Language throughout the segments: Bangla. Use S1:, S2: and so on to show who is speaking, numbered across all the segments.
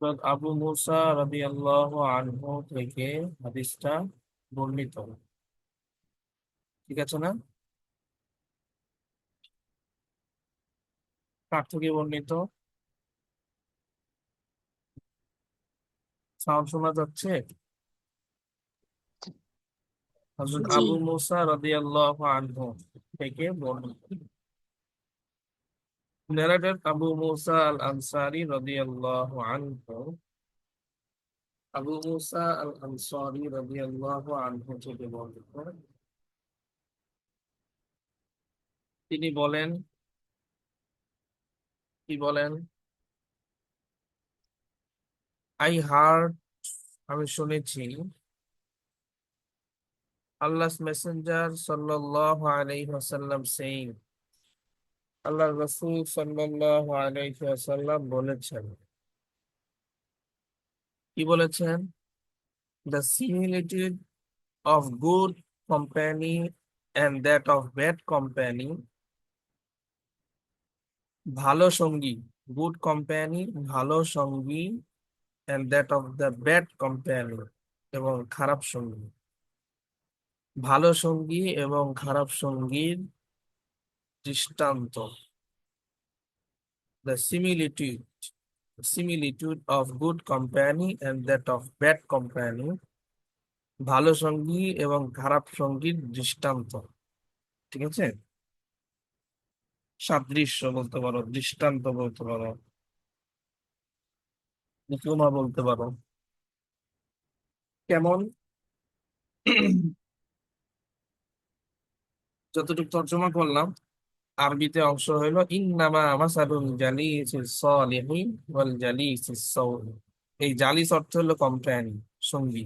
S1: হযরত আবু মুসা রাদিয়াল্লাহু আনহু থেকে হাদিসটা বর্ণিত। ঠিক আছে না? কার থেকে বর্ণিত? সাউন্ড শোনা যাচ্ছে? হযরত
S2: জি।
S1: আবু মুসা রাদিয়াল্লাহু আনহু থেকে বর্ণিত। Narrated আবু মুসা আল আনসারী রাদিয়াল্লাহু আনহু। আবু মুসা আল আনসারী রাদিয়াল্লাহু আনহু থেকে বর্ণিত। তিনি বলেন, কি বলেন? আই হার্ড, আমি শুনেছি, আল্লাহ's মেসেঞ্জার সাল্লাল্লাহু আলাইহি ওয়াসাল্লাম সেইং, আল্লাহ রাসূল সাল্লাল্লাহু আলাইহি ওয়াসাল্লাম বলেছেন। কি বলেছেন? The similitude of good company and that of bad company, ভালো সঙ্গী, গুড কোম্পানি, ভালো সঙ্গী, and that of the bad company, এবং খারাপ সঙ্গী। ভালো সঙ্গী এবং খারাপ সঙ্গীর দৃষ্টান্ত। The similitude of good company and that of bad company, ভালো সঙ্গী এবং খারাপ সঙ্গীর দৃষ্টান্ত। ঠিক আছে? সাদৃশ্য বলতে পারো, দৃষ্টান্ত বলতে পারো, উপমা বলতে পারো। কেমন? যতটুকু তর্জমা করলাম, আরবিতে অংশ হইলো ইন্নামা মাসালুল জালিসিস সালিহি ওয়াল জালিসিস সাউই। এই জালিস অর্থ হলো কম্প্যানি, সঙ্গী।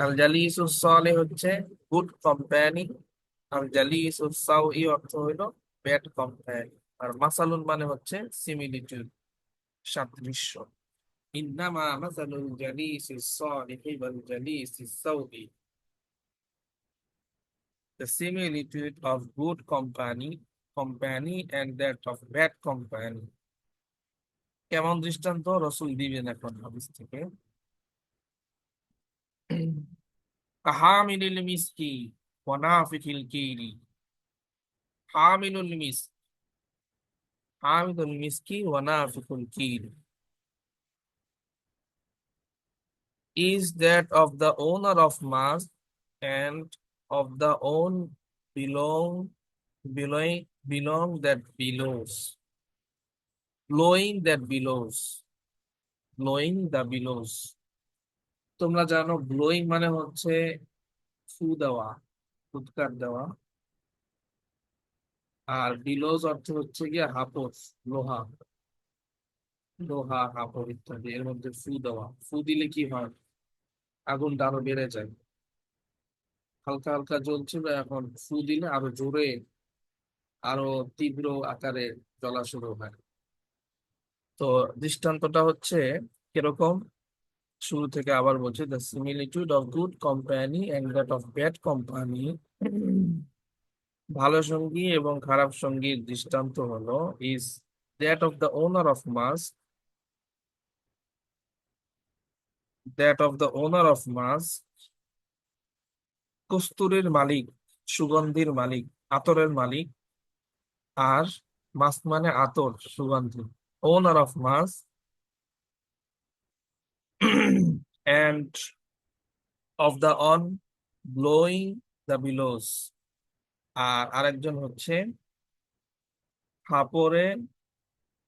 S1: আল জালিসুস সালিহ হচ্ছে গুড কোম্পানি, আর জালিসুস সাউই অর্থ হইলো ব্যাড কোম্পানি। আর মাসালুন মানে হচ্ছে সিমিলিটিউড, সাদৃশ্য। ইন্নামা মাসালুল জালিসিস সালিহি ওয়াল জালিসিস সাউই, the similitude of good company and that of bad company. কেমন দৃষ্টান্ত রসুল দিবেন এখন হাদিস থেকে? কাহামিলিল মিসকি ওয়া নাফিকিল কিরি। হামিলুল মিস, হামিলুল মিসকি ওয়া নাফিকুল কিরি is that of the owner of mass and of the own belong that bellows, blowing that bellows, blowing the bellows। তোমরা জানো ব্লোয়িং মানে হচ্ছে ফু দেওয়া, ফুৎকার দেওয়া। আর বিলোজ অর্থ হচ্ছে গিয়ে হাপস, লোহা, লোহা হাপড় ইত্যাদি, এর মধ্যে ফু দেওয়া। ফু দিলে কি হয়? আগুনটা আরো বেড়ে যায়। হালকা হালকা জ্বলছিল, এখন ফু দিলে আরো জোরে, আরো তীব্র আকারে জ্বলা শুরু হয়। তো দৃষ্টান্তটা হচ্ছে কিরকম, শুরু থেকে আবার বলছে, the similitude of good company and that of bad company, ভালো সঙ্গী এবং খারাপ সঙ্গীর দৃষ্টান্ত হলো is that of the owner of musk, that of the owner of musk, কস্তুরীর মালিক, সুগন্ধির মালিক, আতরের মালিক। আর মাস মানে আতর, সুগন্ধি। Owner of musk and of the one blowing the bellows. আর আরেকজন হচ্ছে হাপরে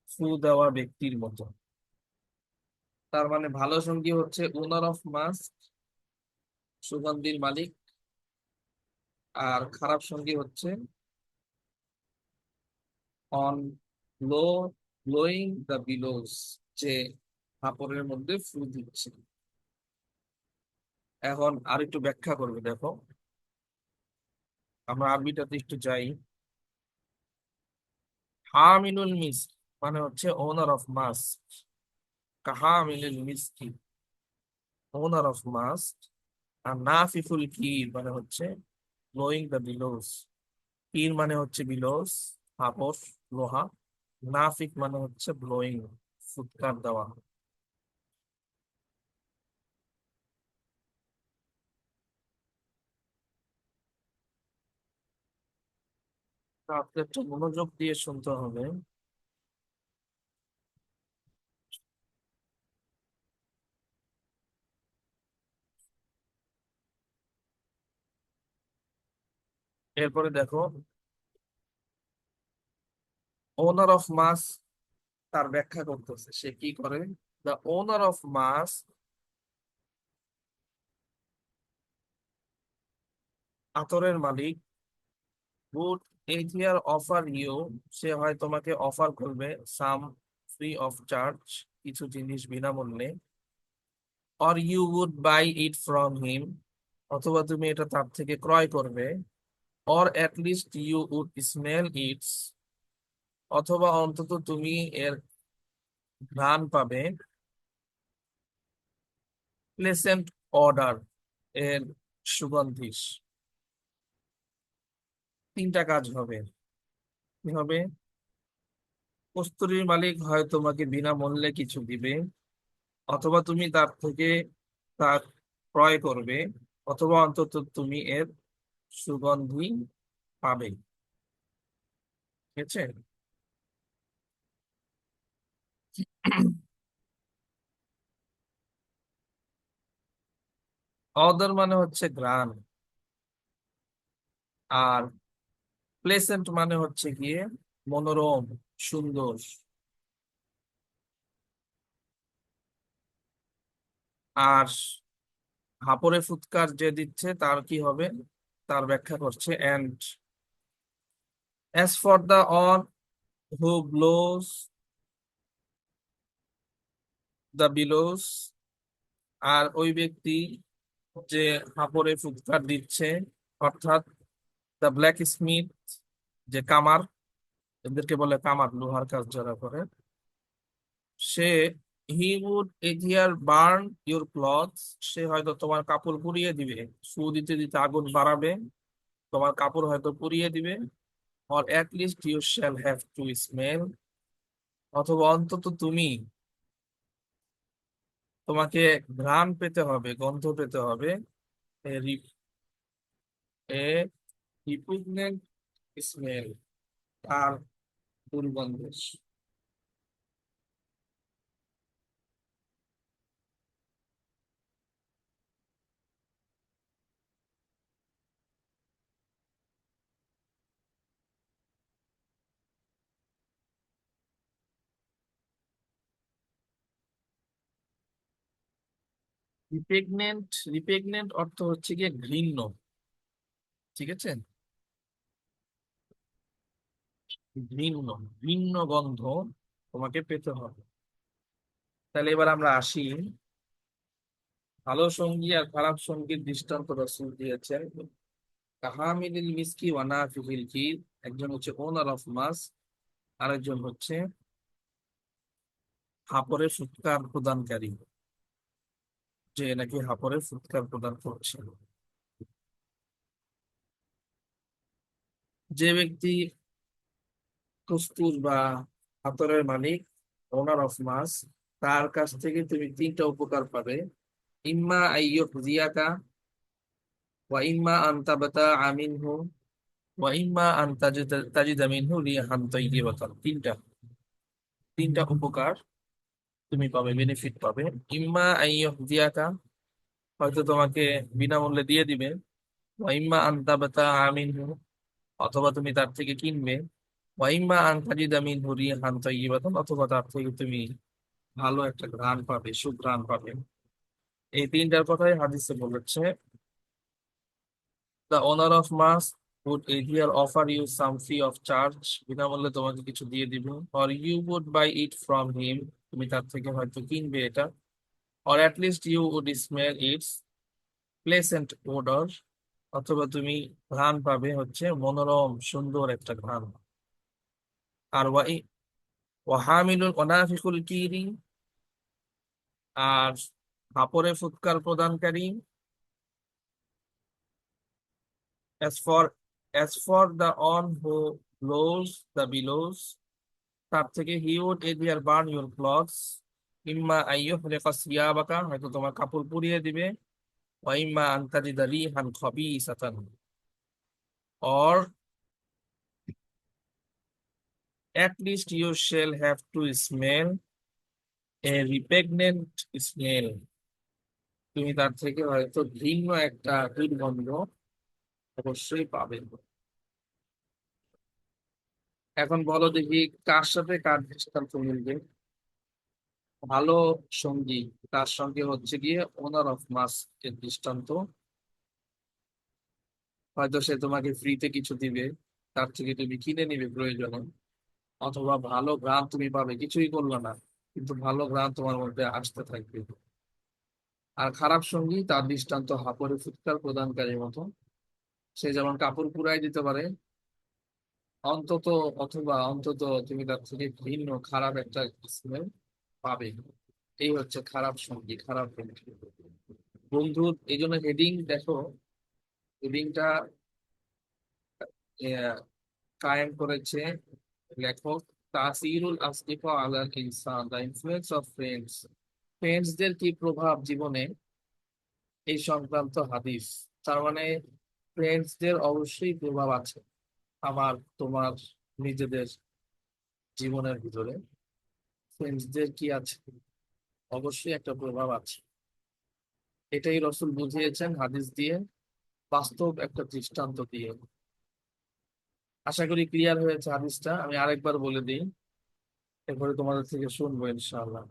S1: ফু দেওয়া ব্যক্তির মতো। তার মানে ভালো সঙ্গী হচ্ছে ওনার অফ মাস, সুগন্ধির মালিক। আর খারাপ সঙ্গী হচ্ছে অন ব্লো ব্লোয়িং দ্য বিলোস, যে কাপড়ের মধ্যে ফু দিচ্ছে। এখন আর একটু ব্যাখ্যা করবে, দেখো। আমরা আরবিটাতে একটু যাই। হামিলুল মিস মানে হচ্ছে ওনার অফ মাস, কাহামিলুল মিসকি, ওনার অফ মাস। আর নাফিফুল কির মানে হচ্ছে ব্লোয়িং দ্য বিলোস। কির মানে হচ্ছে বিলোস, হাপস, লোহা। নাফিক মানে হচ্ছে ব্লোয়িং, ফু ফুৎকার দেওয়া। তা আপনি একটু মনোযোগ দিয়ে শুনতে হবে। এরপরে দেখো, ওনার অফ মাস তার ব্যাখ্যা করতেছে সে কি করে। দ্য ওনার অফ মাস, আতরের মালিক, would either offer you, সে হয় তোমাকে অফার করবে, সাম ফ্রি অফ চার্জ, কিছু জিনিস বিনামূল্যে, or you would buy it from him, অথবা তুমি এটা তার থেকে ক্রয় করবে, or at least you would smell it, অথবা অন্তত তুমি এর ঘ্রাণ পাবে, প্লেসেন্ট অর্ডার, এর সুগন্ধি। তিনটা কাজ হবে। কি হবে? কস্তুরীর মালিক হয় তোমাকে বিনামূল্যে কিছু দিবে, অথবা তুমি তার থেকে তা ক্রয় করবে, অথবা অন্তত তুমি এর সুগন্ধি পাবে। ঠিক আছে? অদর মানে হচ্ছে ঘ্রাণ, আর প্লেসেন্ট মানে হচ্ছে গিয়ে মনোরম, সুন্দর। আর হাপরে ফুৎকার যে দিচ্ছে তার কি হবে, তার ব্যাখ্যা করছে, and as for the one who blows the bellows, আর ওই ব্যক্তি যে হাপরে ফুৎকার দিচ্ছে, অর্থাৎ দ্য ব্ল্যাক স্মিথ, যে কামার, এদেরকে বলে কামার, লোহার কাজ যারা করে, সে he would either burn your clothes, সে হয়তো তোমার কাপড় পুড়িয়ে দিবে, সু দিতে দিতে আগুন বাড়াবে, তোমার কাপড় হয়তো পুড়িয়ে দিবে, or at least you shall have to smell, অথবা অন্তত তুমি, তোমাকে ঘ্রাণ পেতে হবে, গন্ধ পেতে হবে, এ রিপুগনেন্ট স্মেল, তার দুর্গন্ধ। রিপেগনেন্ট, রিপেগনেন্ট অর্থ হচ্ছে গিয়ে ঘৃণ্য। ঠিক আছে? ঘৃণ্য, ঘৃণ্য গন্ধ তোমাকে পেতে হবে। তাহলে এবার আমরা আসি, ভালো সঙ্গী আর খারাপ সঙ্গীর দৃষ্টান্ত রাসূল দিয়েছেন। কাহামিলিল মিসকি ওয়া নাফিহিল কির, একজন হচ্ছে ওনার অফ মাস, আরেকজন হচ্ছে হাপরে ফুৎকার প্রদানকারী, যে নাকি হাপরে ফুৎকার প্রদান করছে। যে ব্যক্তি কস্তুর বা আতরের মালিক, ওনার অফ মাস, তার কাছ থেকে তুমি তিনটা উপকার পাবে। ইম্মা আইয়ুহ জিয়াকা, ওয়া ইম্মা আনতাবাতা আমিনহু, ওয়া ইম্মা তাজিদা মিনহু রিহান তাইয়্যিবাতান। তিনটা, তিনটা উপকার তুমি পাবে, বেনিফিট পাবে। ইম্মা আইয়ুহ জিয়াকা, হয়তো তোমাকে বিনামূল্যে দিয়ে দিবে, ওয়া ইম্মা আনতাবাতা আমিনহু, অথবা তুমি তার থেকে কিনবে, ওয়া ইম্মা আন তাজিদা মিনহু রিহান তাইয়্যিবাতান, অথবা তার থেকে তুমি ভালো একটা ঘ্রাণ পাবে, সুঘ্রাণ পাবে। এই তিনটার কথাই হাদিসে বলেছে। The owner of musk would either offer you some free of charge, বিনামূল্যে তোমাকে কিছু দিয়ে দিবে, or you would buy it from him, তুমি তার থেকে হয়তো কিনবে এটা, or at least you would smell its pleasant odor, অথবা তুমি ঘ্রাণ পাবে হচ্ছে মনোরম সুন্দর একটা ঘ্রাণ। আর ওয়াহামিলুল অনাফিকুল কিরি, আর কাপড়ে ফুৎকার প্রদানকারী, as for the one who blows the bellows, তার থেকে he would either burn your clothes, ইম্মা আইয়ুহরিকা সিয়াবাকা, হয়তো তোমার কাপড় পুড়িয়ে দিবে, ওয়া ইম্মা আন তাজিদা Rihan খাবিসাতান, or at least you shall have to smell a repugnant smell, তুমি তার থেকে হয়তো ভিন্ন একটা দুর্গন্ধ অবশ্যই পাবে। এখন বলো দেখি কার সাথে কার দৃষ্টান্ত মিলবে। ভালো সঙ্গী তার সঙ্গে হচ্ছে গিয়ে ওনার অফ মাস এর দৃষ্টান্ত। হয়তো সে তোমাকে ফ্রিতে কিছু দিবে, তার থেকে তুমি কিনে নিবে প্রয়োজনে, অথবা ভালো ঘ্রাণ তুমি পাবে, কিছুই করলো না কিন্তু ভালো ঘ্রাণ তোমার মধ্যে আসতে থাকবে। আর খারাপ সঙ্গী তার দৃষ্টান্ত হাঁপারে ফুৎকার প্রদানকারীর মতো, সে যেমন কাপড় পুড়াই দিতে পারে, অন্তত অন্তত তুমি তার থেকে ভিন্ন খারাপ একটা স্মেল পাবে। এই হচ্ছে খারাপ সঙ্গী, খারাপ বন্ধু। বন্ধুর এই জন্য হেডিং দেখো, হেডিংটা কায়েম করেছে লেখক, তাসিরুল আসদিকা আলাল ইনসান, দ্য ইনফ্লুয়েন্স অফ ফ্রেন্ডস, ফ্রেন্ডসদের কি প্রভাব জীবনে, এই সংক্রান্ত হাদিস। তার মানে ফ্রেন্ডসদের অবশ্যই প্রভাব আছে আমার তোমার নিজেদের জীবনের ভিতরে। ফ্রেন্ডসদের কি আছে, অবশ্যই একটা প্রভাব আছে। এটাই রসূল বুঝিয়েছেন হাদিস দিয়ে, বাস্তব একটা দৃষ্টান্ত দিয়ে। আশা করি ক্লিয়ার হয়েছে হাদিসটা, আমি আরেকবার বলে দিই, এরপরে তোমাদের থেকে শুনবো ইনশাআল্লাহ।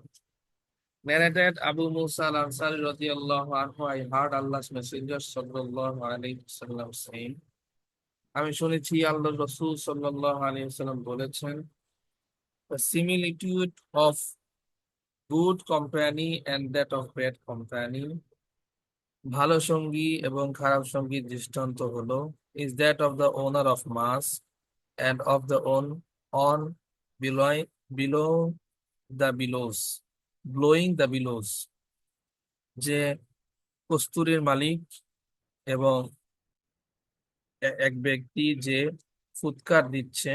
S1: Narrated Abu Musa al-Ansari radiyallahu anhu, I heard Allah's Messenger sallallahu alayhi wasallam saying, আমি শুনেছি আল্লাহর রাসূল সাল্লাল্লাহু আলাইহি ওয়াসাল্লাম বলেছেন, the similitude of good company and that of bad company, ভালো সঙ্গী এবং খারাপ সঙ্গীর দৃষ্টান্ত হলো, is that of the owner of mass and of the on below below the billows, blowing the billows, যে কস্তুরীর মালিক এবং এক ব্যক্তি যে ফুৎকার দিচ্ছে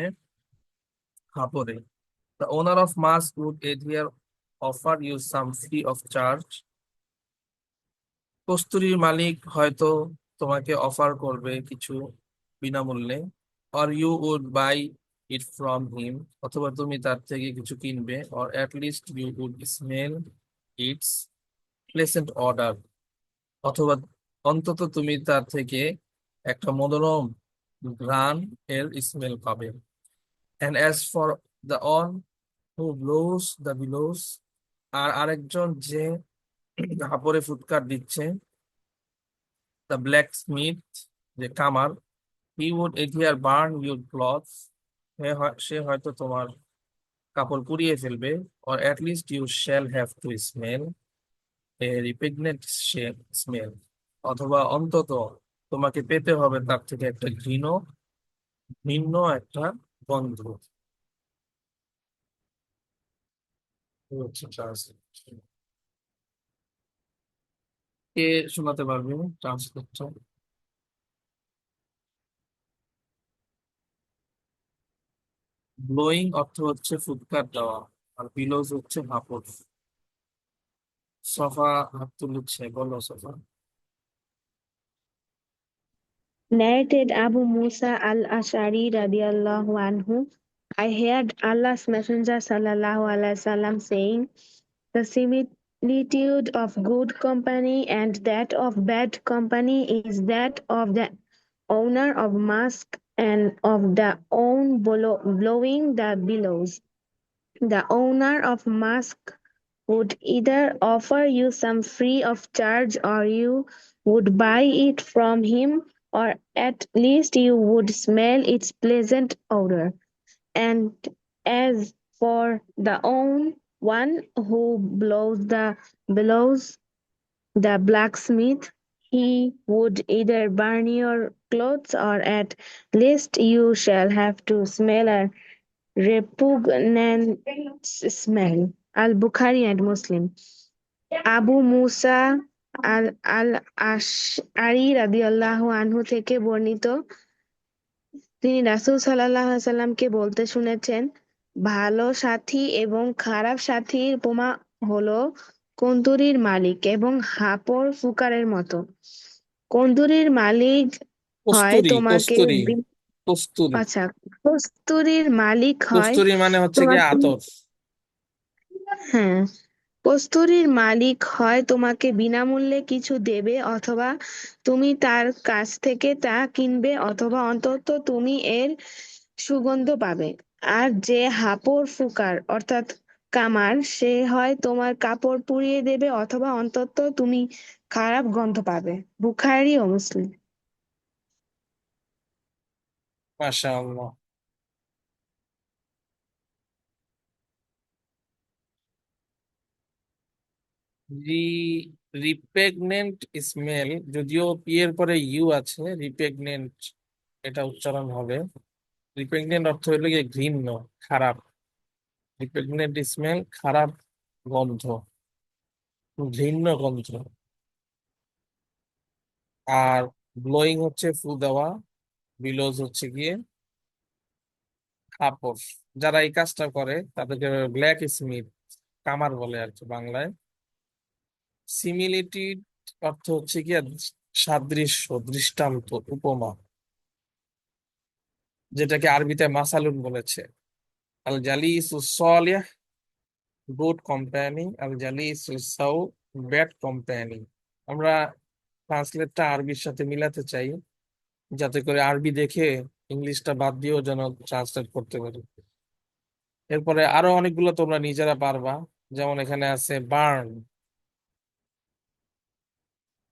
S1: হাঁপড়ে। The owner of mass would here offer you some free of charge, কস্তুরীর মালিক হয়তো তোমাকে অফার করবে কিছু বিনামূল্যে, or you would buy it from him, অথবা তুমি তার থেকে কিছু কিনবে, or at least you would smell its pleasant odor, অথবা অন্তত তুমি তার থেকে একটা মনোরম ঘ্রাণ এর স্মেল পাবে। And as for the one who blows the bellows, আর আরেকজন যে হাঁপড়ে ফুৎকার দিচ্ছে, the blacksmith, যে কামার, he would here burn your clothes, সে হয়তো তোমার কাপড় পুড়িয়ে ফেলবে, or at least you shall have to smell a repugnant smell, অথবা অন্তত তোমাকে পেতে হবে তার থেকে একটা ভিন্ন একটা গন্ধ। এই হচ্ছে translation। কে শোনাতে পারবে ট্রান্সলেটটা? ব্লোয়িং অর্থ হচ্ছে ফুৎকার দেওয়া, আর বিলোজ হচ্ছে হাঁপড়। সফা হাত তুলেছে, বলো Safa.
S2: Narrated Abu Musa al-Ash'ari radiallahu anhu, I heard Allah's Messenger sallallahu alaihi wasallam saying, the similitude of good company and that of bad company is that of the owner of musk and of the own blowing the billows. The owner of musk would either offer you some free of charge or you would buy it from him, or at least you would smell its pleasant odor. And as for the one who blows the blacksmith, he would either burn your clothes or at least you shall have to smell a repugnant smell. Al-Bukhari and Muslim. Abu মুসা আল আশআরী রাদিয়াল্লাহু আনহু থেকে বর্ণিত, তিনি রাসূল সাল্লাল্লাহু আলাইহি সাল্লামকে বলতে শুনেছেন, ভালো সাথী এবং খারাপ সাথীর উপমা হলো কন্দুরির মালিক এবং হাপর ফুকারের মতো। কন্দুরির মালিক হয়
S1: কস্তুরী,
S2: তোমাকে
S1: কস্তুরী, কস্তুরী।
S2: আচ্ছা, কস্তুরীর মালিক হয়
S1: কস্তুরী মানে হচ্ছে গিয়ে
S2: তোমাকে,
S1: আতর।
S2: হ্যাঁ, কস্তুরীর মালিক হয় তোমাকে বিনামূল্যে কিছু দেবে, অথবা তুমি তার কাছ থেকে তা কিনবে, অথবা অন্তত তুমি এর সুগন্ধ পাবে। আর যে হাপর ফুকার অর্থাৎ কামার, সে হয় তোমার কাপড় পুড়িয়ে দেবে, অথবা অন্তত তুমি খারাপ গন্ধ পাবে। বুখারী ও মুসলিম।
S1: মাশাআল্লাহ। রি রিপ্রেগনেন্ট স্মেল, যদিও পি এর পরে ইউ আছে, রিপ্রেগনেন্ট এটা উচ্চারণ হবে। রিপ্রেগনেন্ট অর্থ হলো গিয়ে ঘৃণ্য, খারাপ। রিপ্রেগনেন্ট স্মেল, খারাপ গন্ধ, ঘৃণ্য গন্ধ। আর ব্লোয়িং হচ্ছে ফু দেওয়া, বিলোজ হচ্ছে গিয়ে কাপড়। যারা এই কাজটা করে তাদেরকে ব্ল্যাক স্মিথ, কামার বলে আর কি বাংলায়। সিমিলিটি অর্থ হচ্ছে গিয়ে সাদৃশ্য, দৃষ্টান্ত, উপমা, যেটাকে আরবিতে মাসালুন বলেছে। আল জালিসুস সালিহ, গুড কোম্পানি। আল জালিসুস সাউ, ব্যাড কোম্পানি। আমরা ট্রান্সলেটটা আরবির সাথে মিলাতে চাই, যাতে করে আরবি দেখে ইংলিশটা বাদ দিয়েও যেন ট্রান্সলেট করতে পারি। এরপরে আরো অনেকগুলো তোমরা নিজেরা পারবা। যেমন এখানে আছে বার্ন।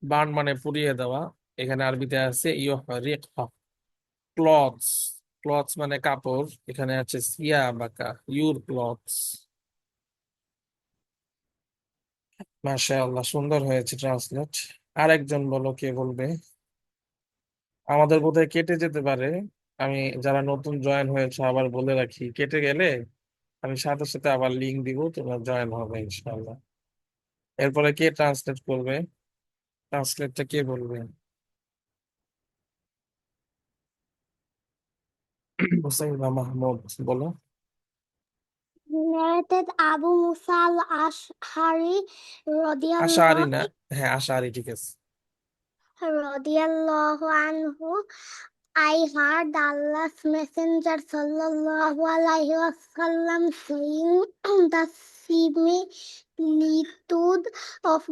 S1: বার্ন মানে পুড়িয়ে দেওয়া। এখানে আরবিতে আছে ইউহরিক। ক্লথস, ক্লথস মানে কাপড়। এখানে আছে সিয়া বাকা, ইউর ক্লথস। মাশাআল্লাহ, সুন্দর হয়েছে ট্রান্সলেট। আরেকজন বলো, কে বলবে? আমাদের বোধহয় কেটে যেতে পারে। আমি যারা নতুন জয়েন হয়েছে আবার বলে রাখি, কেটে গেলে আমি সাথে সাথে আবার লিংক দিব, তোমরা জয়েন হবে ইনশাআল্লাহ। এরপরে কে ট্রান্সলেট করবে? ট্রান্সলেটটা কে বলবে? হুসাইবা মাহমুদ, বলো।
S3: Narrated Abu Musa al-Ash'ari
S1: আশাআরি না,
S3: radiyallahu
S1: হ্যাঁ আশাআরি ঠিক আছে।
S3: radiyallahu anhu. I heard Allah's Messenger sallallahu alaihi wasallam saying, the similitude of